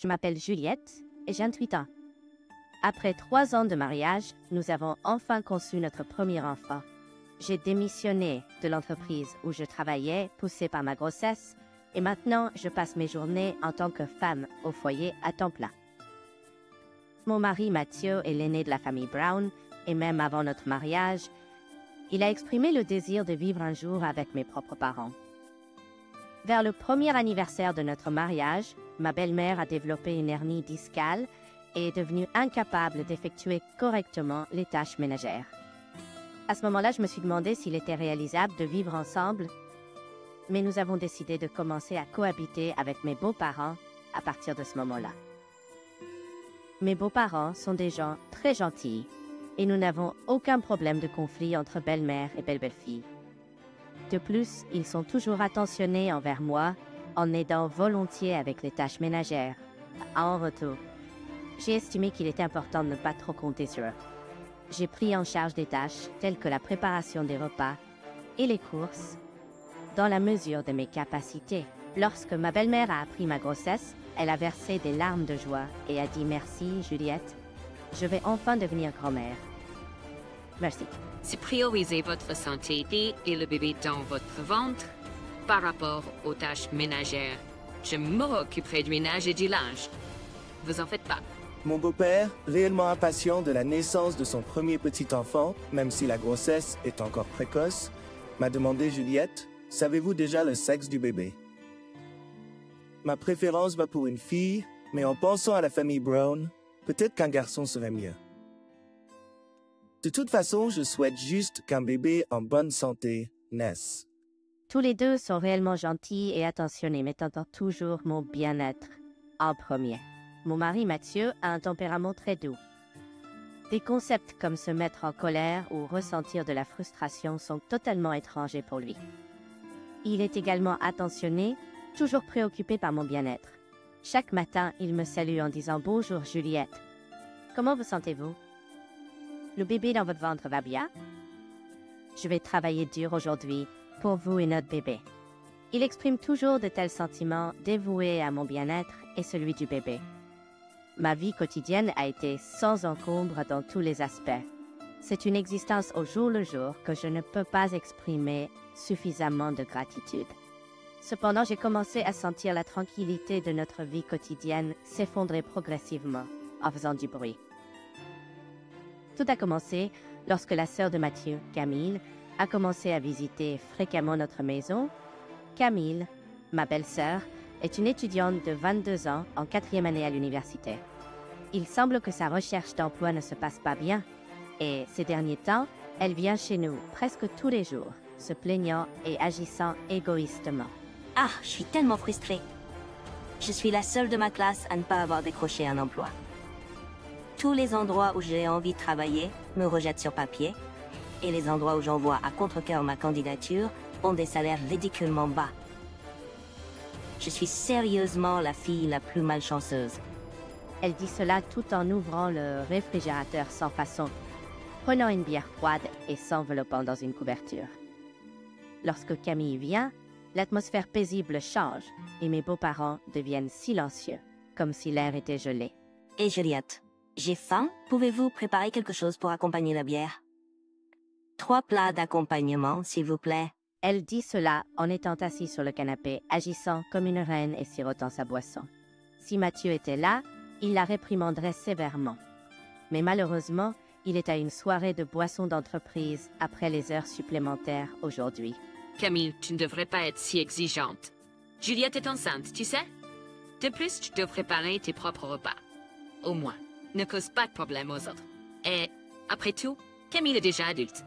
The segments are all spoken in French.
Je m'appelle Juliette et j'ai 28 ans. Après 3 ans de mariage, nous avons enfin conçu notre premier enfant. J'ai démissionné de l'entreprise où je travaillais, poussée par ma grossesse, et maintenant je passe mes journées en tant que femme au foyer à temps plein. Mon mari Mathieu est l'aîné de la famille Brown, et même avant notre mariage, il a exprimé le désir de vivre un jour avec mes propres parents. Vers le premier anniversaire de notre mariage, ma belle-mère a développé une hernie discale et est devenue incapable d'effectuer correctement les tâches ménagères. À ce moment-là, je me suis demandé s'il était réalisable de vivre ensemble, mais nous avons décidé de commencer à cohabiter avec mes beaux-parents à partir de ce moment-là. Mes beaux-parents sont des gens très gentils et nous n'avons aucun problème de conflit entre belle-mère et belle-belle-fille. De plus, ils sont toujours attentionnés envers moi en aidant volontiers avec les tâches ménagères. En retour, j'ai estimé qu'il était important de ne pas trop compter sur eux. J'ai pris en charge des tâches telles que la préparation des repas et les courses dans la mesure de mes capacités. Lorsque ma belle-mère a appris ma grossesse, elle a versé des larmes de joie et a dit « Merci, Juliette, je vais enfin devenir grand-mère. » Merci. C'est prioriser votre santé et le bébé dans votre ventre par rapport aux tâches ménagères. Je m'occuperai du ménage et du linge. Vous en faites pas. Mon beau-père, réellement impatient de la naissance de son premier petit enfant, même si la grossesse est encore précoce, m'a demandé « Juliette, savez-vous déjà le sexe du bébé ?» Ma préférence va pour une fille, mais en pensant à la famille Brown, peut-être qu'un garçon serait mieux. De toute façon, je souhaite juste qu'un bébé en bonne santé naisse. Tous les deux sont réellement gentils et attentionnés, mettant toujours mon bien-être en premier. Mon mari Mathieu a un tempérament très doux. Des concepts comme se mettre en colère ou ressentir de la frustration sont totalement étrangers pour lui. Il est également attentionné, toujours préoccupé par mon bien-être. Chaque matin, il me salue en disant « Bonjour Juliette, comment vous sentez-vous? Le bébé dans votre ventre va bien? Je vais travailler dur aujourd'hui pour vous et notre bébé. » Il exprime toujours de tels sentiments dévoués à mon bien-être et celui du bébé. Ma vie quotidienne a été sans encombre dans tous les aspects. C'est une existence au jour le jour que je ne peux pas exprimer suffisamment de gratitude. Cependant, j'ai commencé à sentir la tranquillité de notre vie quotidienne s'effondrer progressivement en faisant du bruit. Tout a commencé lorsque la sœur de Mathieu, Camille, a commencé à visiter fréquemment notre maison. Camille, ma belle-sœur, est une étudiante de 22 ans en 4e année à l'université. Il semble que sa recherche d'emploi ne se passe pas bien et ces derniers temps, elle vient chez nous presque tous les jours, se plaignant et agissant égoïstement. Ah, je suis tellement frustrée. Je suis la seule de ma classe à ne pas avoir décroché un emploi. Tous les endroits où j'ai envie de travailler me rejettent sur papier, et les endroits où j'envoie à contre-cœur ma candidature ont des salaires ridiculement bas. Je suis sérieusement la fille la plus malchanceuse. Elle dit cela tout en ouvrant le réfrigérateur sans façon, prenant une bière froide et s'enveloppant dans une couverture. Lorsque Camille vient, l'atmosphère paisible change et mes beaux-parents deviennent silencieux, comme si l'air était gelé. Et Juliette, j'ai faim, pouvez-vous préparer quelque chose pour accompagner la bière? 3 plats d'accompagnement, s'il vous plaît. Elle dit cela en étant assise sur le canapé, agissant comme une reine et sirotant sa boisson. Si Mathieu était là, il la réprimanderait sévèrement. Mais malheureusement, il est à une soirée de boissons d'entreprise après les heures supplémentaires aujourd'hui. Camille, tu ne devrais pas être si exigeante. Juliette est enceinte, tu sais? De plus, tu dois préparer tes propres repas. Au moins, ne cause pas de problème aux autres. Et, après tout, Camille est déjà adulte.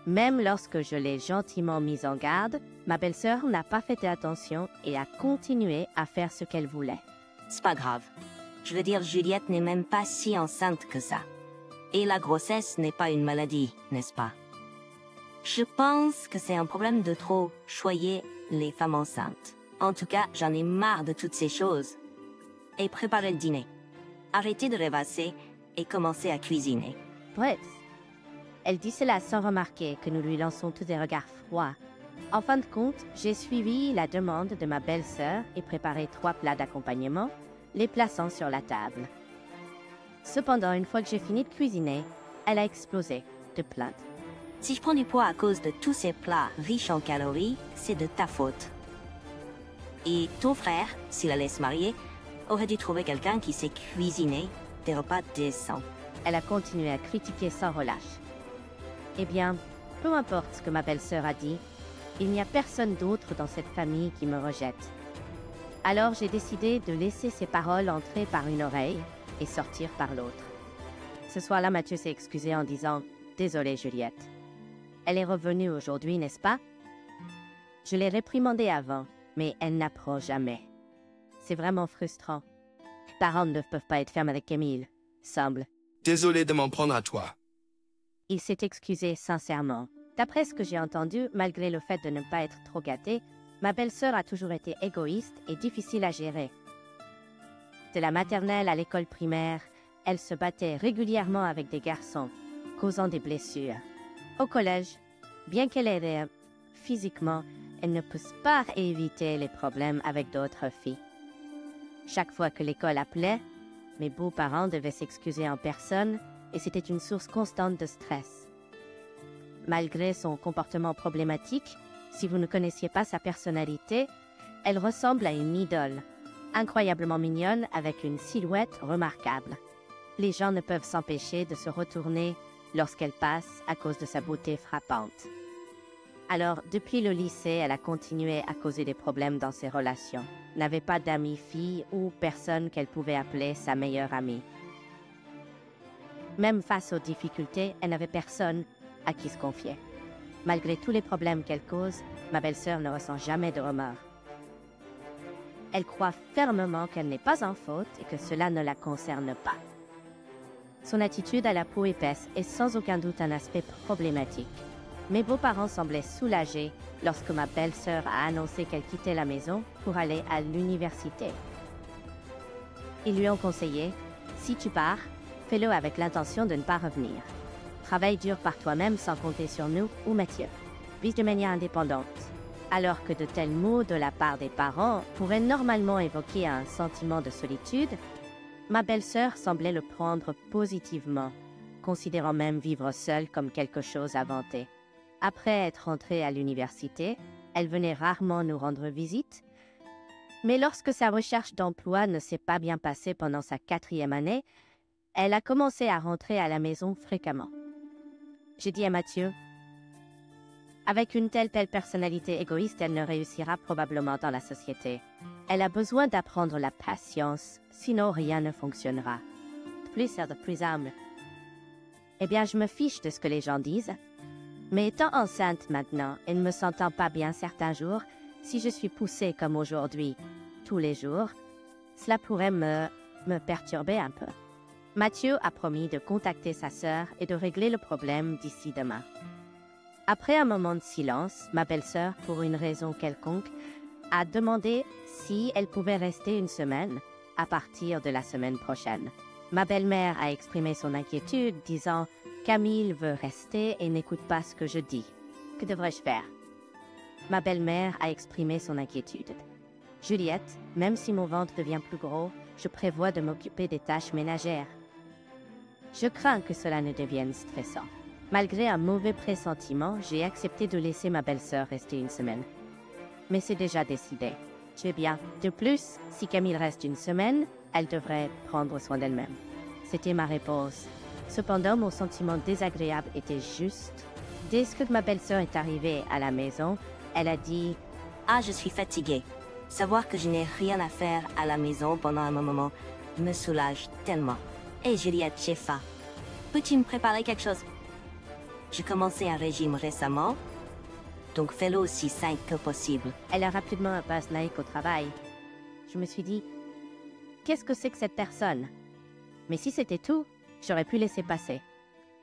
Même lorsque je l'ai gentiment mise en garde, ma belle-sœur n'a pas fait attention et a continué à faire ce qu'elle voulait. C'est pas grave. Je veux dire, Juliette n'est même pas si enceinte que ça. Et la grossesse n'est pas une maladie, n'est-ce pas? Je pense que c'est un problème de trop choyer les femmes enceintes. En tout cas, j'en ai marre de toutes ces choses. Et préparez le dîner. Arrêtez de rêvasser et commencez à cuisiner. Bref, elle dit cela sans remarquer que nous lui lançons tous des regards froids. En fin de compte, j'ai suivi la demande de ma belle-sœur et préparé 3 plats d'accompagnement, les plaçant sur la table. Cependant, une fois que j'ai fini de cuisiner, elle a explosé de plaintes. Si je prends du poids à cause de tous ces plats riches en calories, c'est de ta faute. Et ton frère, s'il allait se marier, aurait dû trouver quelqu'un qui sait cuisiner des repas décents. Elle a continué à critiquer sans relâche. Eh bien, peu importe ce que ma belle-sœur a dit, il n'y a personne d'autre dans cette famille qui me rejette. Alors j'ai décidé de laisser ses paroles entrer par une oreille et sortir par l'autre. Ce soir-là, Mathieu s'est excusé en disant « Désolé, Juliette. » Elle est revenue aujourd'hui, n'est-ce pas? Je l'ai réprimandée avant, mais elle n'apprend jamais. C'est vraiment frustrant. Les parents ne peuvent pas être fermes avec Camille, semble. Désolé de m'en prendre à toi. Il s'est excusé sincèrement. D'après ce que j'ai entendu, malgré le fait de ne pas être trop gâtée, ma belle-sœur a toujours été égoïste et difficile à gérer. De la maternelle à l'école primaire, elle se battait régulièrement avec des garçons, causant des blessures. Au collège, bien qu'elle aide physiquement, elle ne pousse pas à éviter les problèmes avec d'autres filles. Chaque fois que l'école appelait, mes beaux-parents devaient s'excuser en personne et c'était une source constante de stress. Malgré son comportement problématique, si vous ne connaissiez pas sa personnalité, elle ressemble à une idole, incroyablement mignonne avec une silhouette remarquable. Les gens ne peuvent s'empêcher de se retourner lorsqu'elle passe à cause de sa beauté frappante. Alors, depuis le lycée, elle a continué à causer des problèmes dans ses relations. N'avait pas d'amis filles ou personne qu'elle pouvait appeler sa meilleure amie. Même face aux difficultés, elle n'avait personne à qui se confier. Malgré tous les problèmes qu'elle cause, ma belle-sœur ne ressent jamais de remords. Elle croit fermement qu'elle n'est pas en faute et que cela ne la concerne pas. Son attitude à la peau épaisse est sans aucun doute un aspect problématique. Mes beaux-parents semblaient soulagés lorsque ma belle-sœur a annoncé qu'elle quittait la maison pour aller à l'université. Ils lui ont conseillé « Si tu pars, fais-le avec l'intention de ne pas revenir. Travaille dur par toi-même sans compter sur nous ou Mathieu. Vis de manière indépendante. » Alors que de tels mots de la part des parents pourraient normalement évoquer un sentiment de solitude, ma belle-sœur semblait le prendre positivement, considérant même vivre seule comme quelque chose à vanter. Après être rentrée à l'université, elle venait rarement nous rendre visite, mais lorsque sa recherche d'emploi ne s'est pas bien passée pendant sa 4e année, elle a commencé à rentrer à la maison fréquemment. J'ai dit à Mathieu, « Avec une telle personnalité égoïste, elle ne réussira probablement dans la société. Elle a besoin d'apprendre la patience, sinon rien ne fonctionnera. Plus elle de plus humble. » Eh bien, je me fiche de ce que les gens disent. Mais étant enceinte maintenant et ne me sentant pas bien certains jours, si je suis poussée comme aujourd'hui, tous les jours, cela pourrait me perturber un peu. Mathieu a promis de contacter sa sœur et de régler le problème d'ici demain. Après un moment de silence, ma belle-sœur, pour une raison quelconque, a demandé si elle pouvait rester une semaine à partir de la semaine prochaine. Ma belle-mère a exprimé son inquiétude, disant « Camille veut rester et n'écoute pas ce que je dis. Que devrais-je faire ?» Ma belle-mère a exprimé son inquiétude. « Juliette, même si mon ventre devient plus gros, je prévois de m'occuper des tâches ménagères. Je crains que cela ne devienne stressant. » Malgré un mauvais pressentiment, j'ai accepté de laisser ma belle-sœur rester une semaine. Mais c'est déjà décidé. Tu es bien. De plus, si Camille reste une semaine, elle devrait prendre soin d'elle-même. C'était ma réponse. Cependant, mon sentiment désagréable était juste. Dès que ma belle-sœur est arrivée à la maison, elle a dit « Ah, je suis fatiguée. Savoir que je n'ai rien à faire à la maison pendant un moment me soulage tellement. Hé Juliette, j'ai faim. Peux-tu me préparer quelque chose? J'ai commencé un régime récemment, donc fais-le aussi sain que possible. » Elle a rapidement un passe naïque au travail. Je me suis dit « Qu'est-ce que c'est que cette personne ?» Mais si c'était tout, j'aurais pu laisser passer.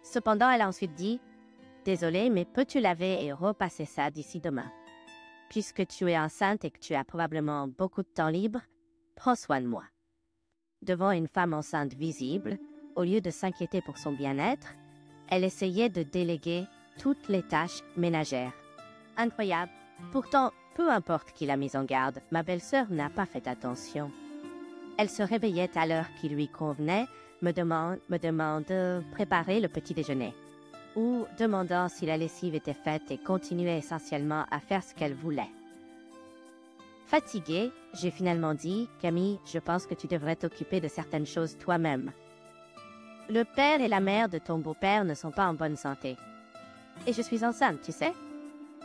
Cependant, elle a ensuite dit « Désolée, mais peux-tu laver et repasser ça d'ici demain? Puisque tu es enceinte et que tu as probablement beaucoup de temps libre, prends soin de moi. » Devant une femme enceinte visible, au lieu de s'inquiéter pour son bien-être, elle essayait de déléguer toutes les tâches ménagères. Incroyable. Pourtant, peu importe qui l'a mise en garde, ma belle-sœur n'a pas fait attention. Elle se réveillait à l'heure qui lui convenait, me demande de préparer le petit déjeuner, ou demandant si la lessive était faite et continuait essentiellement à faire ce qu'elle voulait. Fatiguée, j'ai finalement dit, « Camille, je pense que tu devrais t'occuper de certaines choses toi-même. Le père et la mère de ton beau-père ne sont pas en bonne santé. Et je suis enceinte, tu sais.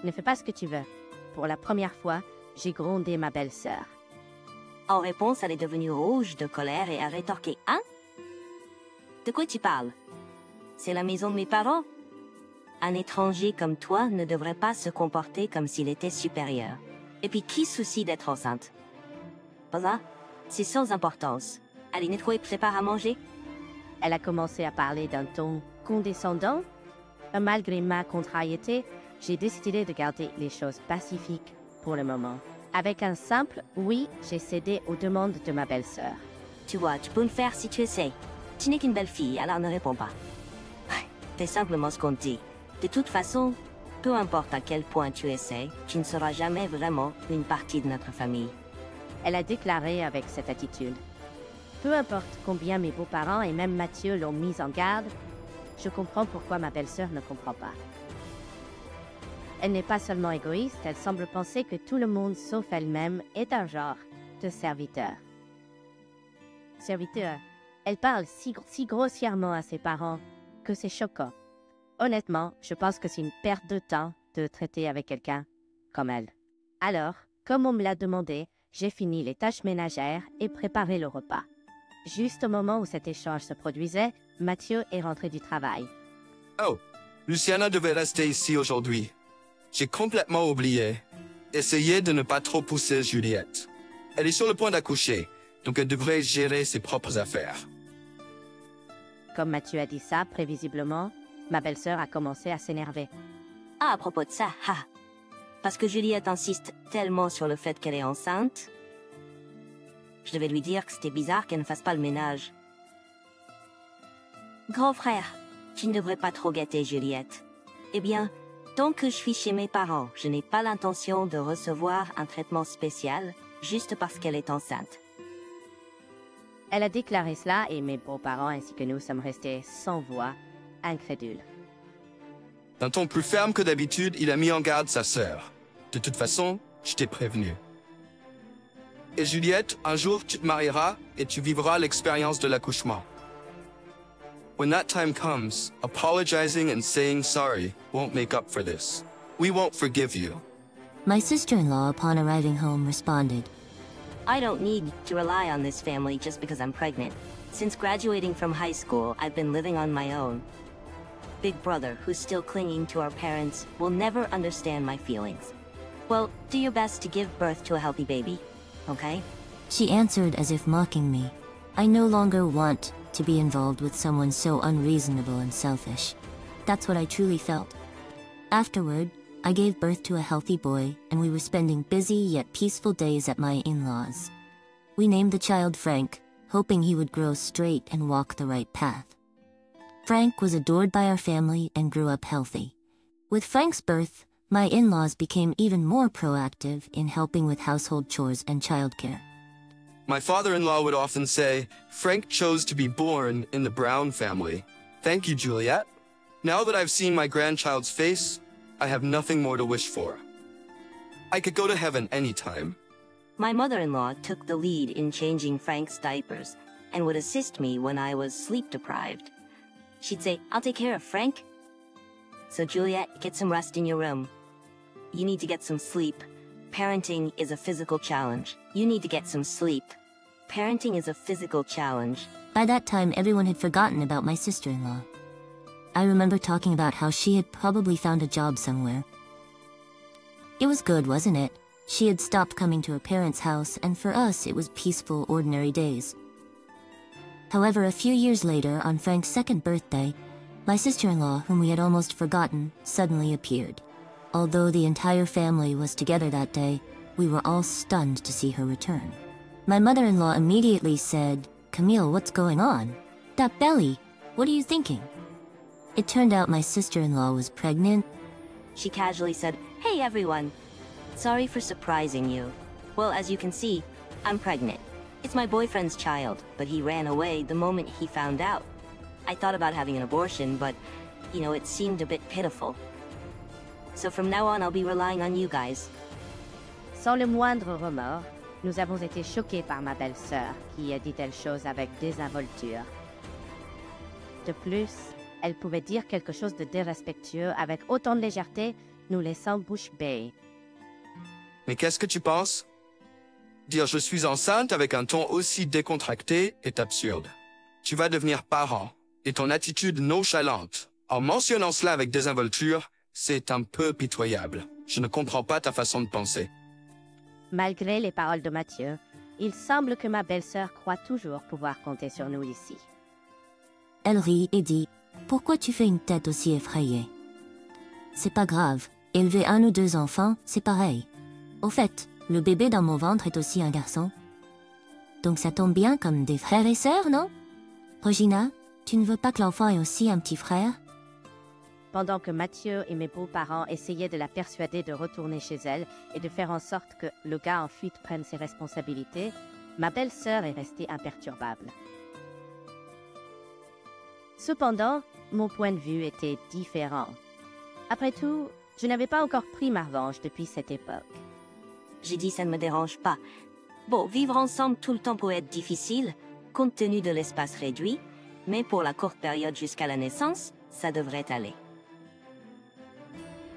Ne fais pas ce que tu veux. » Pour la première fois, j'ai grondé ma belle-sœur. En réponse, elle est devenue rouge de colère et a rétorqué « Hein? De quoi tu parles? C'est la maison de mes parents? Un étranger comme toi ne devrait pas se comporter comme s'il était supérieur. Et puis qui soucie d'être enceinte? Voilà, c'est sans importance. Allez, nettoie et prépare à manger. » Elle a commencé à parler d'un ton condescendant. Malgré ma contrariété, j'ai décidé de garder les choses pacifiques pour le moment. Avec un simple « oui », j'ai cédé aux demandes de ma belle-sœur. Tu vois, tu peux le faire si tu essaies. Tu n'es qu'une belle fille, alors ne réponds pas. Fais simplement ce qu'on te dit. De toute façon, peu importe à quel point tu essaies, tu ne seras jamais vraiment une partie de notre famille. Elle a déclaré avec cette attitude. Peu importe combien mes beaux-parents et même Mathieu l'ont mise en garde, je comprends pourquoi ma belle-sœur ne comprend pas. Elle n'est pas seulement égoïste, elle semble penser que tout le monde sauf elle-même est un genre de serviteur. Serviteur. Elle parle si grossièrement à ses parents que c'est choquant. Honnêtement, je pense que c'est une perte de temps de traiter avec quelqu'un comme elle. Alors, comme on me l'a demandé, j'ai fini les tâches ménagères et préparé le repas. Juste au moment où cet échange se produisait, Mathieu est rentré du travail. Oh, Luciana devait rester ici aujourd'hui. J'ai complètement oublié. Essayez de ne pas trop pousser Juliette. Elle est sur le point d'accoucher, donc elle devrait gérer ses propres affaires. Comme Mathieu a dit ça, prévisiblement, ma belle-sœur a commencé à s'énerver. Ah, à propos de ça, parce que Juliette insiste tellement sur le fait qu'elle est enceinte, je devais lui dire que c'était bizarre qu'elle ne fasse pas le ménage. Grand frère, tu ne devrais pas trop gâter Juliette. Eh bien, tant que je suis chez mes parents, je n'ai pas l'intention de recevoir un traitement spécial juste parce qu'elle est enceinte. Elle a déclaré cela et mes beaux-parents ainsi que nous sommes restés sans voix, incrédules. D'un ton plus ferme que d'habitude, il a mis en garde sa sœur. De toute façon, je t'ai prévenu. Et Juliette, un jour tu te marieras et tu vivras l'expérience de l'accouchement. When that time comes, apologizing and saying sorry won't make up for this. We won't forgive you. My sister-in-law, upon arriving home, responded, I don't need to rely on this family just because I'm pregnant. Since graduating from high school, I've been living on my own. Big brother, who's still clinging to our parents, will never understand my feelings. Well, do your best to give birth to a healthy baby, okay? She answered as if mocking me. I no longer want to be involved with someone so unreasonable and selfish. That's what I truly felt. Afterward, I gave birth to a healthy boy, and we were spending busy yet peaceful days at my in-laws. We named the child Frank, hoping he would grow straight and walk the right path. Frank was adored by our family and grew up healthy. With Frank's birth, my in-laws became even more proactive in helping with household chores and childcare. My father-in-law would often say, Frank chose to be born in the Brown family. Thank you, Juliette. Now that I've seen my grandchild's face, I have nothing more to wish for. I could go to heaven anytime. My mother-in-law took the lead in changing Frank's diapers and would assist me when I was sleep-deprived. She'd say, I'll take care of Frank. So Juliette, get some rest in your room. You need to get some sleep. Parenting is a physical challenge. You need to get some sleep. Parenting is a physical challenge. By that time, everyone had forgotten about my sister-in-law. I remember talking about how she had probably found a job somewhere. It was good, wasn't it? She had stopped coming to her parents' house, and for us, it was peaceful, ordinary days. However, a few years later, on Frank's second birthday, my sister-in-law, whom we had almost forgotten, suddenly appeared. Although the entire family was together that day, we were all stunned to see her return. My mother-in-law immediately said, Camille, what's going on? That belly, what are you thinking? It turned out my sister-in-law was pregnant. She casually said, Hey everyone, sorry for surprising you. Well, as you can see, I'm pregnant. It's my boyfriend's child, but he ran away the moment he found out. I thought about having an abortion, but, you know, it seemed a bit pitiful. So from now on, I'll be relying on you guys. Sans le moindre remords, nous avons été choqués par ma belle-sœur qui a dit telle chose avec désinvolture. De plus, elle pouvait dire quelque chose de dérespectueux avec autant de légèreté, nous laissant bouche bée. Mais qu'est-ce que tu penses? Dire je suis enceinte avec un ton aussi décontracté est absurde. Tu vas devenir parent, et ton attitude nonchalante, en mentionnant cela avec désinvolture, c'est un peu pitoyable. Je ne comprends pas ta façon de penser. Malgré les paroles de Mathieu, il semble que ma belle-sœur croit toujours pouvoir compter sur nous ici. Elle rit et dit « Pourquoi tu fais une tête aussi effrayée? C'est pas grave, élever un ou deux enfants, c'est pareil. Au fait, le bébé dans mon ventre est aussi un garçon. Donc ça tombe bien comme des frères et sœurs, non? Regina, tu ne veux pas que l'enfant ait aussi un petit frère? » Pendant que Mathieu et mes beaux-parents essayaient de la persuader de retourner chez elle et de faire en sorte que le gars en fuite prenne ses responsabilités, ma belle-sœur est restée imperturbable. Cependant, mon point de vue était différent. Après tout, je n'avais pas encore pris ma revanche depuis cette époque. J'ai dit ça ne me dérange pas. Bon, vivre ensemble tout le temps peut être difficile, compte tenu de l'espace réduit, mais pour la courte période jusqu'à la naissance, ça devrait aller.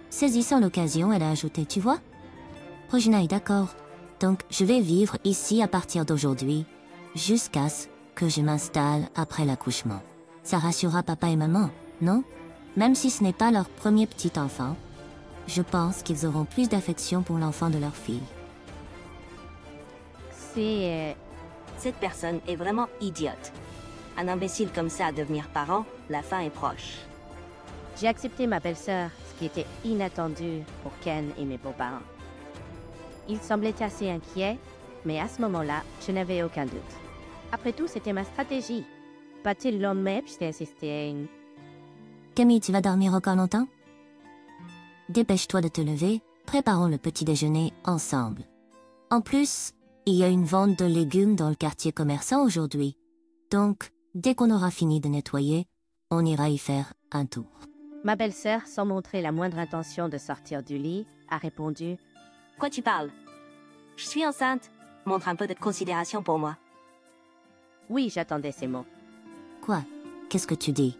Saisissant l'occasion, elle a ajouté « Tu vois? Regina est d'accord. Donc je vais vivre ici à partir d'aujourd'hui, jusqu'à ce que je m'installe après l'accouchement. Ça rassurera papa et maman, non? Même si ce n'est pas leur premier petit enfant, je pense qu'ils auront plus d'affection pour l'enfant de leur fille. » Cette personne est vraiment idiote. Un imbécile comme ça à devenir parent, la fin est proche. J'ai accepté ma belle-sœur, ce qui était inattendu pour Ken et mes beaux-parents. Ils semblaient assez inquiets, mais à ce moment-là, je n'avais aucun doute. Après tout, c'était ma stratégie. Pas-il le lendemain, puis j'ai insisté. Camille, tu vas dormir encore longtemps? Dépêche-toi de te lever, préparons le petit déjeuner ensemble. En plus, il y a une vente de légumes dans le quartier commerçant aujourd'hui. Donc, dès qu'on aura fini de nettoyer, on ira y faire un tour. Ma belle-sœur, sans montrer la moindre intention de sortir du lit, a répondu « Quoi tu parles? Je suis enceinte. Montre un peu de considération pour moi. » Oui, j'attendais ces mots. Quoi? Qu'est-ce que tu dis?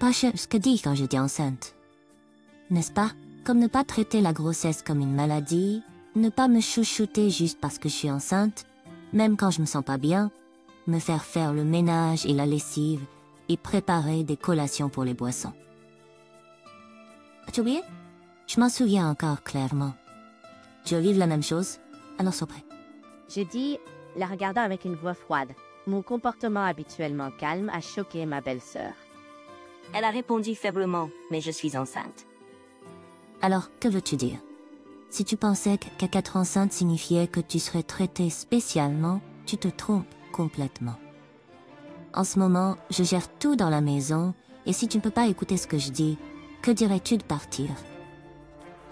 Pas ce que dis quand j'étais enceinte. N'est-ce pas? Comme ne pas traiter la grossesse comme une maladie, ne pas me chouchouter juste parce que je suis enceinte, même quand je me sens pas bien, me faire le ménage et la lessive et préparer des collations pour les boissons. As-tu oublié? Je m'en souviens encore clairement. Tu veux vivre la même chose? Alors sois prêt. J'ai dit, la regardant avec une voix froide. Mon comportement habituellement calme a choqué ma belle-sœur. Elle a répondu faiblement, mais je suis enceinte. Alors, que veux-tu dire? Si tu pensais qu'être enceinte signifiait que tu serais traitée spécialement, tu te trompes complètement. En ce moment, je gère tout dans la maison, et si tu ne peux pas écouter ce que je dis, que dirais-tu de partir?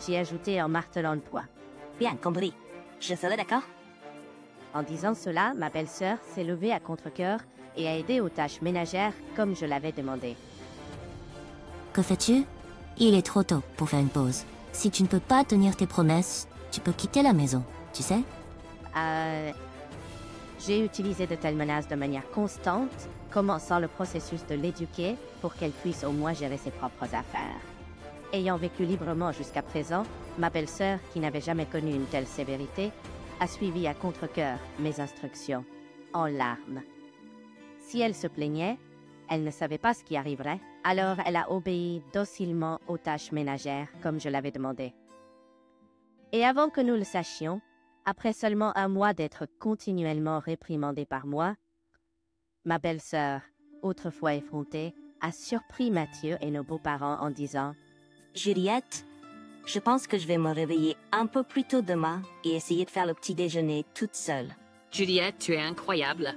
J'ai ajouté en martelant le poids. Bien compris. Je serai d'accord? En disant cela, ma belle-sœur s'est levée à contre-cœur et a aidé aux tâches ménagères comme je l'avais demandé. Que fais-tu? Il est trop tôt pour faire une pause. Si tu ne peux pas tenir tes promesses, tu peux quitter la maison, tu sais? J'ai utilisé de telles menaces de manière constante, commençant le processus de l'éduquer pour qu'elle puisse au moins gérer ses propres affaires. Ayant vécu librement jusqu'à présent, ma belle-sœur, qui n'avait jamais connu une telle sévérité, a suivi à contre-cœur mes instructions, en larmes. Si elle se plaignait, elle ne savait pas ce qui arriverait, alors elle a obéi docilement aux tâches ménagères comme je l'avais demandé. Et avant que nous le sachions, après seulement un mois d'être continuellement réprimandée par moi, ma belle-sœur, autrefois effrontée, a surpris Mathieu et nos beaux-parents en disant « Juliette, je pense que je vais me réveiller un peu plus tôt demain et essayer de faire le petit déjeuner toute seule. » Juliette, tu es incroyable.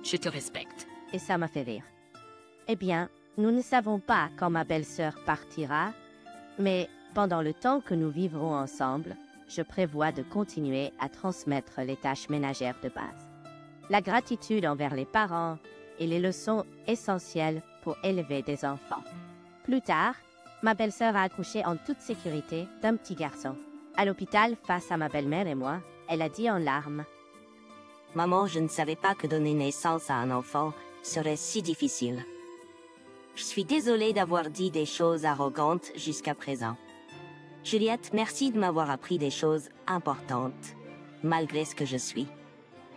Je te respecte. Et ça m'a fait rire. Eh bien, nous ne savons pas quand ma belle-sœur partira, mais pendant le temps que nous vivrons ensemble, je prévois de continuer à transmettre les tâches ménagères de base. la gratitude envers les parents et les leçons essentielles pour élever des enfants. Plus tard, ma belle-sœur a accouché en toute sécurité d'un petit garçon. À l'hôpital, face à ma belle-mère et moi, elle a dit en larmes: « Maman, je ne savais pas que donner naissance à un enfant serait si difficile. Je suis désolée d'avoir dit des choses arrogantes jusqu'à présent. Juliette, merci de m'avoir appris des choses importantes, malgré ce que je suis. »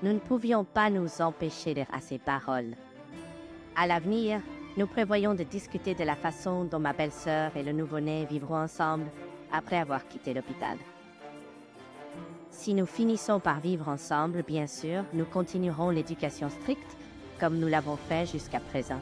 Nous ne pouvions pas nous empêcher de dire à ces paroles. À l'avenir, nous prévoyons de discuter de la façon dont ma belle-sœur et le nouveau-né vivront ensemble après avoir quitté l'hôpital. Si nous finissons par vivre ensemble, bien sûr, nous continuerons l'éducation stricte comme nous l'avons fait jusqu'à présent.